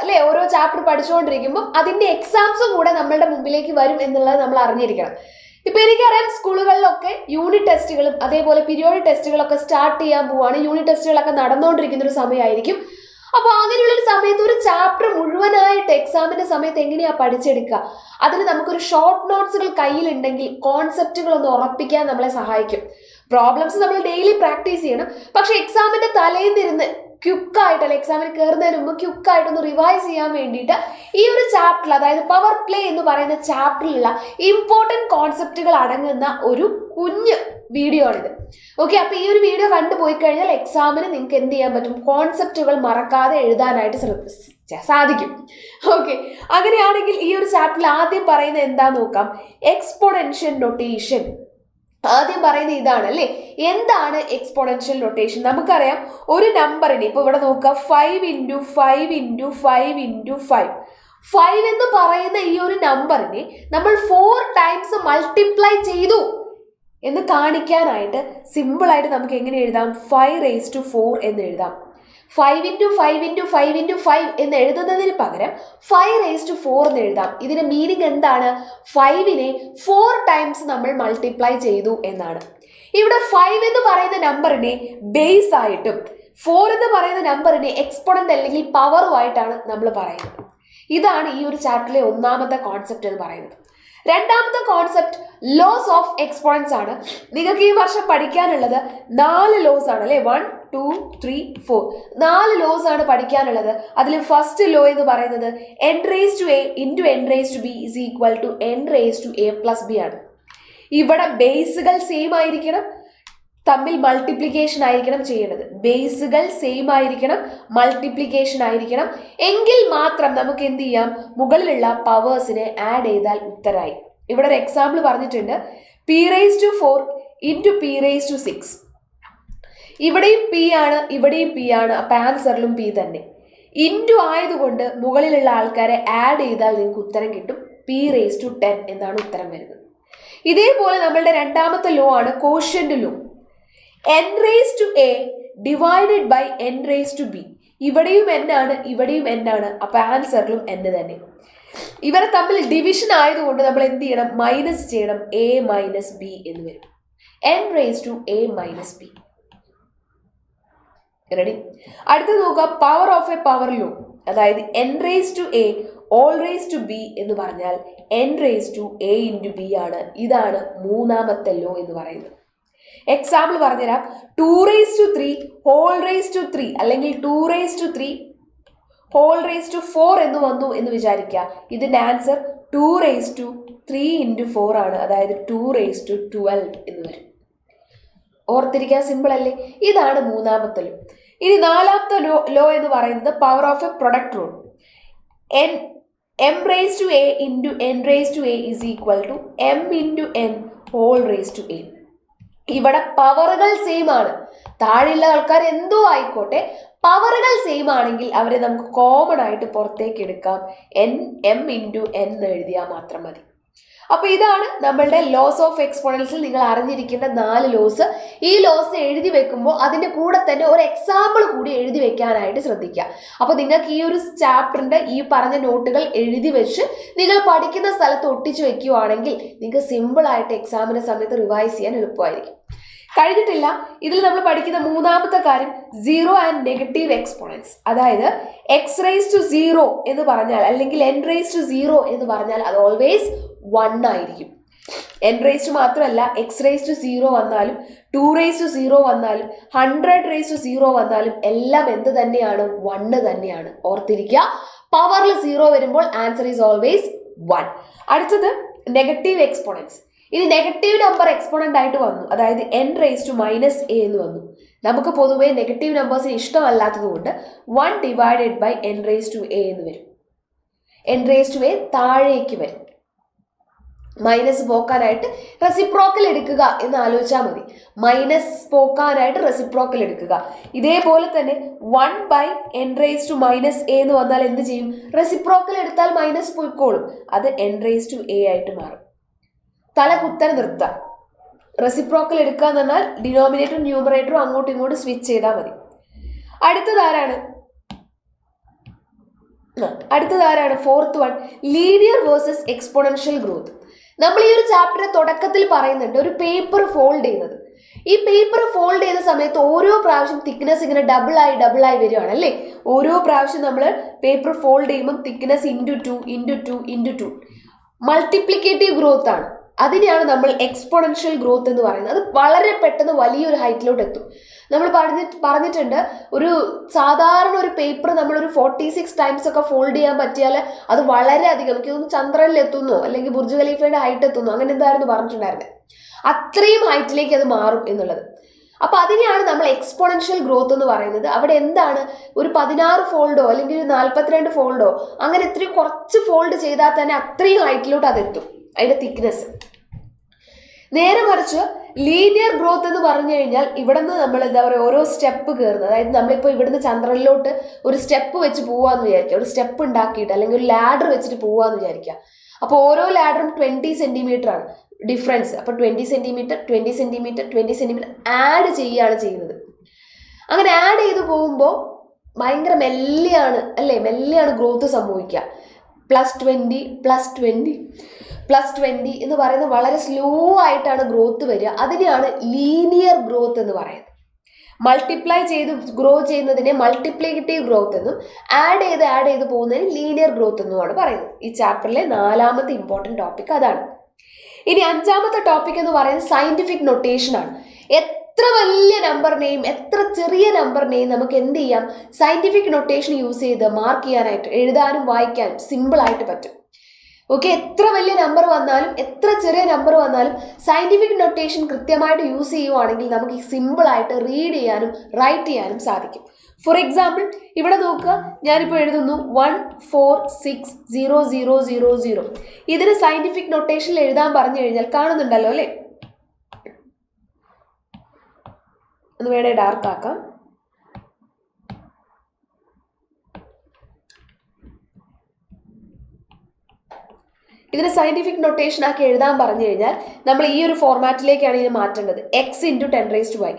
അല്ലെ ഓരോ ചാപ്റ്റർ പഠിച്ചുകൊണ്ടിരിക്കുമ്പോൾ അതിന്റെ എക്സാംസും കൂടെ നമ്മളുടെ മുമ്പിലേക്ക് വരും എന്നുള്ളത് നമ്മൾ അറിഞ്ഞിരിക്കണം. ഇപ്പൊ എനിക്കറിയാം സ്കൂളുകളിലൊക്കെ യൂണിറ്റ് ടെസ്റ്റുകളും അതേപോലെ പീരിയോഡിക് ടെസ്റ്റുകളൊക്കെ സ്റ്റാർട്ട് ചെയ്യാൻ പോവാണ്. യൂണിറ്റ് ടെസ്റ്റുകളൊക്കെ നടന്നുകൊണ്ടിരിക്കുന്ന ഒരു സമയമായിരിക്കും. അപ്പോൾ അങ്ങനെയുള്ളൊരു സമയത്ത് ഒരു ചാപ്റ്റർ മുഴുവനായിട്ട് എക്സാമിന്റെ സമയത്ത് എങ്ങനെയാ പഠിച്ചെടുക്കുക? അതിന് നമുക്കൊരു ഷോർട്ട് നോട്ട്സുകൾ കയ്യിലുണ്ടെങ്കിൽ കോൺസെപ്റ്റുകൾ ഒന്ന് ഉറപ്പിക്കാൻ നമ്മളെ സഹായിക്കും. പ്രോബ്ലംസ് നമ്മൾ ഡെയിലി പ്രാക്ടീസ് ചെയ്യണം. പക്ഷെ എക്സാമിന്റെ തലേന്നിരുന്ന് ക്യുക്കായിട്ട് അല്ലെ എക്സാമിന് കയറുന്നതിന് മുമ്പ് ക്യുക്കായിട്ടൊന്ന് റിവൈസ് ചെയ്യാൻ വേണ്ടിയിട്ട് ഈ ഒരു ചാപ്റ്ററിൽ, അതായത് പവർ പ്ലേ എന്ന് പറയുന്ന ചാപ്റ്ററിലുള്ള ഇമ്പോർട്ടൻറ്റ് കോൺസെപ്റ്റുകൾ അടങ്ങുന്ന ഒരു കുഞ്ഞ് വീഡിയോ ആണിത്. ഓക്കെ, അപ്പൊ ഈ ഒരു വീഡിയോ കണ്ടുപോയി കഴിഞ്ഞാൽ എക്സാമിന് നിങ്ങൾക്ക് എന്ത് ചെയ്യാൻ പറ്റും? കോൺസെപ്റ്റുകൾ മറക്കാതെ എഴുതാനായിട്ട് സാധിക്കും. ഓക്കെ, അങ്ങനെയാണെങ്കിൽ ഈ ഒരു ചാപ്റ്ററിൽ ആദ്യം പറയുന്നത് എന്താ നോക്കാം. Exponential notation. ആദ്യം പറയുന്നത് ഇതാണ് അല്ലേ. എന്താണ് എക്സ്പോണൻഷ്യൽ നൊട്ടേഷൻ? നമുക്കറിയാം ഒരു നമ്പറിന്, ഇപ്പൊ ഇവിടെ നോക്കുക, 5 × 5 × 5 × 5. 5 എന്ന് പറയുന്ന ഈ ഒരു നമ്പറിനെ നമ്മൾ 4 ടൈംസ് മൾട്ടിപ്ലൈ ചെയ്തു എന്ന് കാണിക്കാനായിട്ട് സിമ്പിളായിട്ട് നമുക്ക് എങ്ങനെ എഴുതാം? 5⁴ എന്ന് എഴുതാം. 5 × 5 × 5 × 5 എന്ന് എഴുതുന്നതിന് പകരം 5⁴ എന്ന് എഴുതാം. ഇതിന്റെ മീനിങ് എന്താണ്? 5നെ 4 ടൈംസ് നമ്മൾ മൾട്ടിപ്ലൈ ചെയ്തു എന്നാണ്. ഇവിടെ 5 എന്ന് പറയുന്ന നമ്പറിനെ ബേസ് ആയിട്ടും 4 എന്ന് പറയുന്ന നമ്പറിനെ എക്സ്പോണന്റ് അല്ലെങ്കിൽ പവറുമായിട്ടാണ് നമ്മൾ പറയുന്നത്. ഇതാണ് ഈ ഒരു ചാപ്റ്ററിലെ ഒന്നാമത്തെ കോൺസെപ്റ്റ് എന്ന് പറയുന്നത്. രണ്ടാമത്തെ കോൺസെപ്റ്റ് ലോസ് ഓഫ് എക്സ്പോണൻസ് ആണ്. നിങ്ങൾക്ക് ഈ വർഷം പഠിക്കാനുള്ളത് 4 ലോസ് ആണ് അല്ലെ. 1 2 3 4 4 ലോസ് ആണ് പഠിക്കാനുള്ളത്. അതിൽ ഫസ്റ്റ് ലോ എന്ന് പറയുന്നത് n⁴ × n⁴b n⁴a+b ആണ്. ഇവിടെ ബേസുകൾ സെയിം ആയിരിക്കണം, തമ്മിൽ മൾട്ടിപ്ലിക്കേഷൻ ആയിരിക്കണം ചെയ്യേണ്ടത്. ബേസുകൾ സെയിം ആയിരിക്കണം, മൾട്ടിപ്ലിക്കേഷൻ ആയിരിക്കണം. എങ്കിൽ മാത്രം നമുക്ക് എന്ത് ചെയ്യാം? മുകളിലുള്ള പവേഴ്സിനെ ആഡ് ചെയ്താൽ ഉത്തരായി. ഇവിടെ ഒരു എക്സാമ്പിൾ പറഞ്ഞിട്ടുണ്ട്. p⁴ × p⁶. ഇവിടെയും p ആണ്, ഇവിടെയും p ആണ്. അപ്പൊ ആൻസറിലും p തന്നെ. ഇൻറ്റു ആയതുകൊണ്ട് മുകളിലുള്ള ആൾക്കാരെ ആഡ് ചെയ്താൽ നിങ്ങൾക്ക് ഉത്തരം കിട്ടും. p⁻10 എന്നാണ് ഉത്തരം വരുന്നത്. ഇതേപോലെ നമ്മളുടെ രണ്ടാമത്തെ ലോ ആണ് quotient law. n⁴ divided by n⁴b. ഇവിടെയും n ആണ്, ഇവിടെയും n ആണ്. അപ്പൊ ആൻസറിലും n തന്നെ. ഇവരെ തമ്മിൽ ഡിവിഷൻ ആയതുകൊണ്ട് നമ്മൾ എന്ത് ചെയ്യണം? മൈനസ് ചെയ്യണം. a - b എന്ന് വരും. n⁻a - b. റെഡി? അടുത്ത് നോക്കുക, power of a power law. അതായത് n⁻a all⁻b എന്ന് പറഞ്ഞാൽ n⁻a × b ആണ്. ഇതാണ് മൂന്നാമത്തെ ലോ എന്ന് പറയുന്നത്. എക്സാമ്പിൾ പറഞ്ഞുതരാം. 2⁻3 whole⁻3 അല്ലെങ്കിൽ 2⁻3 whole⁻4 എന്ന് വന്നു എന്ന് വിചാരിക്കുക. ഇതിന്റെ ആൻസർ 2⁻3 × 4 ആണ്. അതായത് 2⁻12 എന്ന് വരും. ഓർത്തിരിക്കാൻ സിമ്പിൾ അല്ലേ? ഇതാണ് മൂന്നാമത്തെ ലോ. ഇനി നാലാമത്തെ ലോ എന്ന് പറയുന്നത് power of A product rule. m⁻a × n⁻a m × n whole⁻a. ഇവിടെ പവറുകൾ സെയിം ആണ്. താഴെയുള്ള ആൾക്കാർ എന്തോ ആയിക്കോട്ടെ, പവറുകൾ സെയിം ആണെങ്കിൽ അവരെ നമുക്ക് കോമൺ ആയിട്ട് പുറത്തേക്ക് എടുക്കാം. m × n എഴുതിയാൽ മാത്രം മതി. അപ്പൊ ഇതാണ് നമ്മളുടെ ലോസ് ഓഫ് എക്സ്പോണൻസിൽ നിങ്ങൾ അറിഞ്ഞിരിക്കേണ്ട 4 ലോസ്. ഈ ലോസ് എഴുതി വെക്കുമ്പോൾ അതിന്റെ കൂടെ തന്നെ ഒരു എക്സാമ്പിൾ കൂടി എഴുതി വെക്കാനായിട്ട് ശ്രദ്ധിക്കുക. അപ്പൊ നിങ്ങൾക്ക് ഈ ഒരു ചാപ്റ്ററിന്റെ ഈ പറഞ്ഞ നോട്ടുകൾ എഴുതി വെച്ച് നിങ്ങൾ പഠിക്കുന്ന സ്ഥലത്ത് ഒട്ടിച്ചു വെക്കുകയാണെങ്കിൽ നിങ്ങൾക്ക് സിമ്പിൾ ആയിട്ട് എക്സാമിന്റെ സമയത്ത് റിവൈസ് ചെയ്യാൻ എളുപ്പമായിരിക്കും. കഴിഞ്ഞിട്ടില്ല. ഇതിൽ നമ്മൾ പഠിക്കുന്ന മൂന്നാമത്തെ കാര്യം സീറോ ആൻഡ് നെഗറ്റീവ് എക്സ്പോണൻസ്. അതായത് x⁻0 എന്ന് പറഞ്ഞാൽ അല്ലെങ്കിൽ n⁻0 എന്ന് പറഞ്ഞാൽ അത് ഓൾവേസ് 1 ആയിരിക്കും. n⁻ മാത്രമല്ല, x⁻0 വന്നാലും 2⁻0 വന്നാലും 100⁻0 വന്നാലും എല്ലാം എന്ത് തന്നെയാണ്? 1 തന്നെയാണ്. ഓർത്തിരിക്കുക, പവറിൽ 0 വരുമ്പോൾ ആൻസർ ഈസ് ഓൾവേസ് 1. അടുത്തത് നെഗറ്റീവ് എക്സ്പോണൻസ്. ഇനി നെഗറ്റീവ് നമ്പർ എക്സ്പോണന്റ് ആയിട്ട് വന്നു, അതായത് n⁻a എന്ന് വന്നു. നമുക്ക് പൊതുവെ നെഗറ്റീവ് നമ്പേഴ്സിന് ഇഷ്ടമല്ലാത്തത് കൊണ്ട് 1 ഡിവൈഡഡ് ബൈ n⁻a എന്ന് വരും. n⁻a താഴേക്ക് വരും. മൈനസ് പോക്കാനായിട്ട് റെസിപ്രോക്കൽ എടുക്കുക എന്ന് ആലോചിച്ചാൽ മതി. മൈനസ് പോക്കാനായിട്ട് റെസിപ്രോക്കൽ എടുക്കുക. ഇതേപോലെ തന്നെ 1/n⁻a എന്ന് വന്നാൽ എന്ത് ചെയ്യും? റെസിപ്രോക്കൽ എടുത്താൽ മൈനസ് പോയിക്കോളും. അത് n⁻a ആയിട്ട് മാറും. തല കുത്തനെ നിർത്താം. റെസിപ്രോക്കൽ എടുക്കുക എന്ന് പറഞ്ഞാൽ ഡിനോമിനേറ്ററും ന്യൂമറേറ്ററും അങ്ങോട്ടും ഇങ്ങോട്ടും സ്വിച്ച് ചെയ്താൽ മതി. അടുത്തത് ആരാണ്? അടുത്തത് ആരാണ്? Fourth one, linear versus exponential growth. നമ്മൾ ഈ ഒരു ചാപ്റ്ററിന്റെ തുടക്കത്തിൽ പറയുന്നുണ്ട് ഒരു പേപ്പർ ഫോൾഡ് ചെയ്യുന്നത്. ഈ പേപ്പർ ഫോൾഡ് ചെയ്യുന്ന സമയത്ത് ഓരോ പ്രാവശ്യം തിക്നെസ് ഇങ്ങനെ ഡബിൾ ആയി വരികയാണ് അല്ലേ? ഓരോ പ്രാവശ്യം നമ്മൾ പേപ്പർ ഫോൾഡ് ചെയ്യുമ്പോൾ തിക്നെസ് ഇൻറ്റു 2 മൾട്ടിപ്ലിക്കേറ്റീവ് ഗ്രോത്ത് ആണ്. അതിനെയാണ് നമ്മൾ എക്സ്പോണൻഷ്യൽ ഗ്രോത്ത് എന്ന് പറയുന്നത്. അത് വളരെ പെട്ടെന്ന് വലിയൊരു ഹൈറ്റിലോട്ട് എത്തും. നമ്മൾ പറഞ്ഞിട്ടുണ്ട് ഒരു സാധാരണ ഒരു പേപ്പർ നമ്മളൊരു 46 ടൈംസ് ഒക്കെ ഫോൾഡ് ചെയ്യാൻ പറ്റിയാൽ അത് വളരെയധികം, എനിക്ക് തോന്നുന്നു ചന്ദ്രനിൽ എത്തുന്നോ അല്ലെങ്കിൽ ബുർജ് ഖലീഫയുടെ ഹൈറ്റ് എത്തുന്നോ അങ്ങനെ എന്തായിരുന്നു പറഞ്ഞിട്ടുണ്ടായിരുന്നത്. അത്രയും ഹൈറ്റിലേക്ക് അത് മാറും എന്നുള്ളത്. അപ്പൊ അതിനെയാണ് നമ്മൾ എക്സ്പോണൻഷ്യൽ ഗ്രോത്ത് എന്ന് പറയുന്നത്. അവിടെ എന്താണ് ഒരു 16 ഫോൾഡോ അല്ലെങ്കിൽ ഒരു 42 ഫോൾഡോ അങ്ങനെ ഇത്രയും കുറച്ച് ഫോൾഡ് ചെയ്താൽ തന്നെ അത്രയും ഹൈറ്റിലോട്ട് അതെത്തും അതിന്റെ തിക്നെസ്. നേരെ മറിച്ച് ലീനിയർ ഗ്രോത്ത് എന്ന് പറഞ്ഞു കഴിഞ്ഞാൽ ഇവിടെ നിന്ന് നമ്മൾ എന്താ പറയുക ഓരോ സ്റ്റെപ്പ് കയറുന്നത്. അതായത് നമ്മളിപ്പോൾ ഇവിടുന്ന് ചന്ദ്രനിലോട്ട് ഒരു സ്റ്റെപ്പ് വെച്ച് പോവാന്ന് വിചാരിക്കുക, ഒരു സ്റ്റെപ്പ് ഉണ്ടാക്കിയിട്ട് അല്ലെങ്കിൽ ഒരു ലാഡർ വെച്ചിട്ട് പോവാന്ന് വിചാരിക്കുക. അപ്പോൾ ഓരോ ലാഡറും 20 സെന്റിമീറ്റർ ആണ് ഡിഫറൻസ്. അപ്പോൾ 20 സെന്റിമീറ്റർ ആഡ് ചെയ്യുകയാണ് ചെയ്യുന്നത്. അങ്ങനെ ആഡ് ചെയ്ത് പോകുമ്പോൾ ഭയങ്കര മെല്ലെയാണ് ഗ്രോത്ത് സംഭവിക്കുക. +20 എന്ന് പറയുന്നത് വളരെ സ്ലോ ആയിട്ടാണ് ഗ്രോത്ത് വരിക. അതിനെയാണ് ലീനിയർ ഗ്രോത്ത് എന്ന് പറയുന്നത്. മൾട്ടിപ്ലൈ ചെയ്ത് ഗ്രോ ചെയ്യുന്നതിനെ മൾട്ടിപ്ലിക്കേറ്റീവ് ഗ്രോത്ത് എന്നും ആഡ് ചെയ്ത് പോകുന്നതിന് ലീനിയർ ഗ്രോത്ത് എന്നുമാണ് പറയുന്നത്. ഈ ചാപ്റ്ററിലെ 4ാമത്തെ ഇമ്പോർട്ടൻറ്റ് ടോപ്പിക് അതാണ്. ഇനി 5ാമത്തെ ടോപ്പിക് എന്ന് പറയുന്നത് സയന്റിഫിക് നൊട്ടേഷൻ ആണ്. എത്ര വലിയ നമ്പറിനെയും എത്ര ചെറിയ നമ്പറിനെയും നമുക്ക് എന്ത് ചെയ്യാം, സയന്റിഫിക് നൊട്ടേഷൻ യൂസ് ചെയ്ത് മാർക്ക് ചെയ്യാനായിട്ട്, എഴുതാനും വായിക്കാനും സിമ്പിൾ ആയിട്ട് പറ്റും. ഓക്കെ, എത്ര വലിയ നമ്പർ വന്നാലും എത്ര ചെറിയ നമ്പർ വന്നാലും സയന്റിഫിക് നൊട്ടേഷൻ കൃത്യമായിട്ട് യൂസ് ചെയ്യുവാണെങ്കിൽ നമുക്ക് സിമ്പിൾ ആയിട്ട് റീഡ് ചെയ്യാനും റൈറ്റ് ചെയ്യാനും സാധിക്കും. ഫോർ എക്സാമ്പിൾ ഇവിടെ നോക്കുക, ഞാനിപ്പോൾ എഴുതുന്നു 1460000. ഇതിന് സയന്റിഫിക് നൊട്ടേഷനിൽ എഴുതാൻ പറഞ്ഞു കഴിഞ്ഞാൽ കാണുന്നുണ്ടല്ലോ അല്ലേ? ഒന്ന് വേണേ ഡാർക്ക് ആക്കാം. ഇതിന് സയന്റിഫിക് നൊട്ടേഷൻ ആക്കി എഴുതാൻ പറഞ്ഞു കഴിഞ്ഞാൽ നമ്മൾ ഈ ഒരു ഫോർമാറ്റിലേക്കാണ് ഇതിന് മാറ്റേണ്ടത്. x × 10⁻⁴.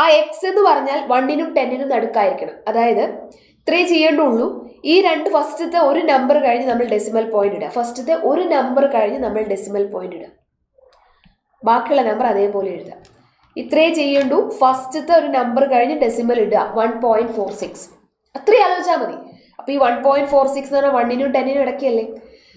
ആ x എന്ന് പറഞ്ഞാൽ 1നും 10നും നടുക്കായിരിക്കണം. അതായത് ഇത്രേ ചെയ്യേണ്ടുള്ളൂ. ഈ രണ്ട് ഫസ്റ്റത്തെ ഒരു നമ്പർ കഴിഞ്ഞ് നമ്മൾ ഡെസിമൽ പോയിന്റ് ഇടുക. ബാക്കിയുള്ള നമ്പർ അതേപോലെ എഴുതുക. ഇത്രേ ചെയ്യേണ്ടു. ഫസ്റ്റത്തെ ഒരു നമ്പർ കഴിഞ്ഞ് ഡെസിമൽ ഇടുക 1.46. അത്രയും ആലോചിച്ചാൽ മതി. അപ്പൊ ഈ 1.46 എന്ന് പറഞ്ഞാൽ 1നും 10നും ഇടയ്ക്കല്ലേ.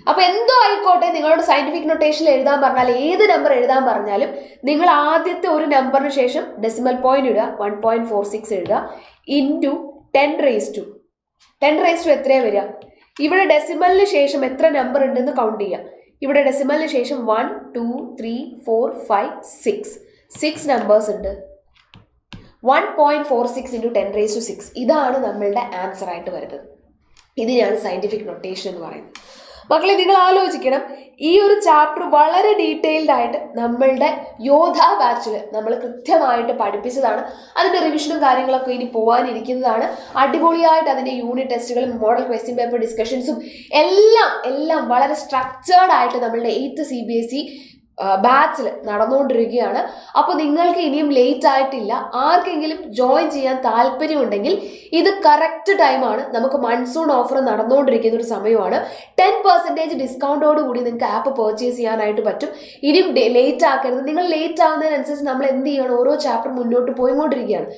അപ്പൊ എന്തോ ആയിക്കോട്ടെ, നിങ്ങളോട് സയന്റിഫിക് നൊട്ടേഷനിൽ എഴുതാൻ പറഞ്ഞാൽ ഏത് നമ്പർ എഴുതാൻ പറഞ്ഞാലും നിങ്ങൾ ആദ്യത്തെ ഒരു നമ്പറിന് ശേഷം ഡെസിമൽ പോയിന്റ് ഇടുക, 1.46 എഴുതുക, ഇൻറ്റു 10⁻². 10⁻² എത്രയാണ് വരിക? ഇവിടെ ഡെസിമലിന് ശേഷം എത്ര നമ്പർ ഉണ്ടെന്ന് കൗണ്ട് ചെയ്യുക. ഇവിടെ ഡെസിമലിന് ശേഷം 1 2 3 4 5 6 നമ്പേഴ്സ് ഉണ്ട്. 1.46 × 10⁻⁶. ഇതാണ് നമ്മളുടെ ആൻസർ ആയിട്ട് വരുന്നത്. ഇതിനാണ് സയന്റിഫിക് നൊട്ടേഷൻ എന്ന് പറയുന്നത്. മക്കളെ, നിങ്ങൾ ആലോചിക്കണം, ഈ ഒരു ചാപ്റ്റർ വളരെ ഡീറ്റെയിൽഡ് ആയിട്ട് നമ്മളുടെ യോധ ബാച്ചിൽ നമ്മൾ കൃത്യമായിട്ട് പഠിപ്പിച്ചതാണ്. അതിൻ്റെ റിവിഷനും കാര്യങ്ങളൊക്കെ ഇനി പോകാനിരിക്കുന്നതാണ്. അടിപൊളിയായിട്ട് അതിൻ്റെ യൂണിറ്റ് ടെസ്റ്റുകളും മോഡൽ ക്വസ്റ്റ്യൻ പേപ്പർ ഡിസ്കഷൻസും എല്ലാം വളരെ സ്ട്രക്ചേർഡ് ആയിട്ട് നമ്മളുടെ 8th CBSE ബാച്ചിൽ നടന്നുകൊണ്ടിരിക്കുകയാണ്. അപ്പോൾ നിങ്ങൾക്ക് ഇനിയും ലേറ്റ് ആയിട്ടില്ല. ആർക്കെങ്കിലും ജോയിൻ ചെയ്യാൻ താല്പര്യമുണ്ടെങ്കിൽ ഇത് കറക്റ്റ് ടൈമാണ്. നമുക്ക് മൺസൂൺ ഓഫർ നടന്നുകൊണ്ടിരിക്കുന്ന ഒരു സമയമാണ്. 10% ഡിസ്കൗണ്ടോട് കൂടി നിങ്ങൾക്ക് ആപ്പ് പർച്ചേസ് ചെയ്യാനായിട്ട് പറ്റും. ഇനിയും ലേറ്റ് ആക്കരുത്. നിങ്ങൾ ലേറ്റ് ആവുന്നതിനനുസരിച്ച് നമ്മൾ എന്ത് ചെയ്യണം, ഓരോ ചാപ്റ്റർ മുന്നോട്ട് പോയിക്കൊണ്ടിരിക്കുകയാണ്.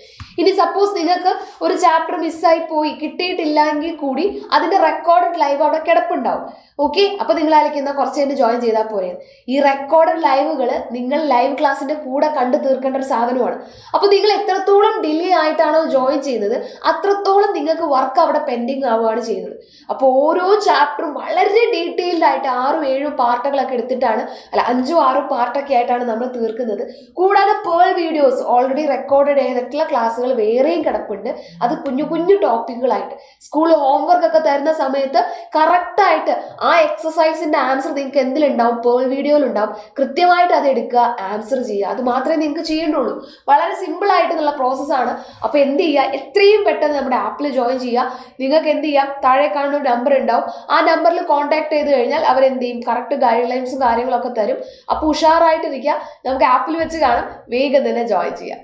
ഇനി സപ്പോസ് നിങ്ങൾക്ക് ഒരു ചാപ്റ്റർ മിസ്സായി പോയി കിട്ടിയിട്ടില്ലെങ്കിൽ കൂടി അതിൻ്റെ റെക്കോർഡഡ് ലൈവ് അവിടെ കിടപ്പുണ്ടാവും. ഓക്കെ, അപ്പോൾ നിങ്ങൾ ആയിരിക്കുന്ന കുറച്ച് കഴിഞ്ഞ് ജോയിൻ ചെയ്താൽ പോരെ. ഈ റെക്കോർഡഡ് ലൈവുകൾ നിങ്ങൾ ലൈവ് ക്ലാസ്സിന്റെ കൂടെ കണ്ടു തീർക്കേണ്ട ഒരു സാധനമാണ്. അപ്പോൾ നിങ്ങൾ എത്രത്തോളം ഡിലേ ആയിട്ടാണോ ജോയിൻ ചെയ്യുന്നത് അത്രത്തോളം നിങ്ങൾക്ക് വർക്ക് അവിടെ പെൻഡിങ് ആവുകയാണ് ചെയ്യുന്നത്. അപ്പോൾ ഓരോ ചാപ്റ്ററും വളരെ ഡീറ്റെയിൽഡ് ആയിട്ട് 6-7 പാർട്ടുകളൊക്കെ എടുത്തിട്ടാണ്, അല്ല 5-6 പാർട്ടൊക്കെ ആയിട്ടാണ് നമ്മൾ തീർക്കുന്നത്. കൂടാതെ പേൾ വീഡിയോസ് ഓൾറെഡി റെക്കോർഡ് ചെയ്തിട്ടുള്ള ക്ലാസ്സുകൾ വേറെയും കിടപ്പുണ്ട്. അത് കുഞ്ഞു ടോപ്പിക്കുകളായിട്ട് സ്കൂൾ ഹോംവർക്ക് ഒക്കെ തരുന്ന സമയത്ത് കറക്റ്റായിട്ട് ആ എക്സസൈസിന്റെ ആൻസർ നിങ്ങൾക്ക് എന്തിലുണ്ടാവും, പേൾ വീഡിയോയിലുണ്ടാവും. കൃത്യമായിട്ട് അത് എടുക്കുക, ആൻസർ ചെയ്യുക. അത് മാത്രമേ നിങ്ങൾക്ക് ചെയ്യേണ്ടുള്ളൂ. വളരെ സിമ്പിൾ ആയിട്ടുള്ള പ്രോസസ്സാണ്. അപ്പോൾ എന്ത് ചെയ്യുക, എത്രയും പെട്ടെന്ന് നമ്മുടെ ആപ്പിൽ ജോയിൻ ചെയ്യുക. നിങ്ങൾക്ക് എന്ത് ചെയ്യാം, താഴെ കാണുന്ന ഒരു നമ്പർ ഉണ്ടാവും. ആ നമ്പറിൽ കോൺടാക്ട് ചെയ്ത് കഴിഞ്ഞാൽ അവരെന്ത് ചെയ്യും, കറക്റ്റ് ഗൈഡ് ലൈൻസും കാര്യങ്ങളൊക്കെ തരും. അപ്പോൾ ഉഷാറായിട്ടിരിക്കുക. നമുക്ക് ആപ്പിൽ വെച്ച് കാണാം. വേഗം തന്നെ ജോയിൻ ചെയ്യാം.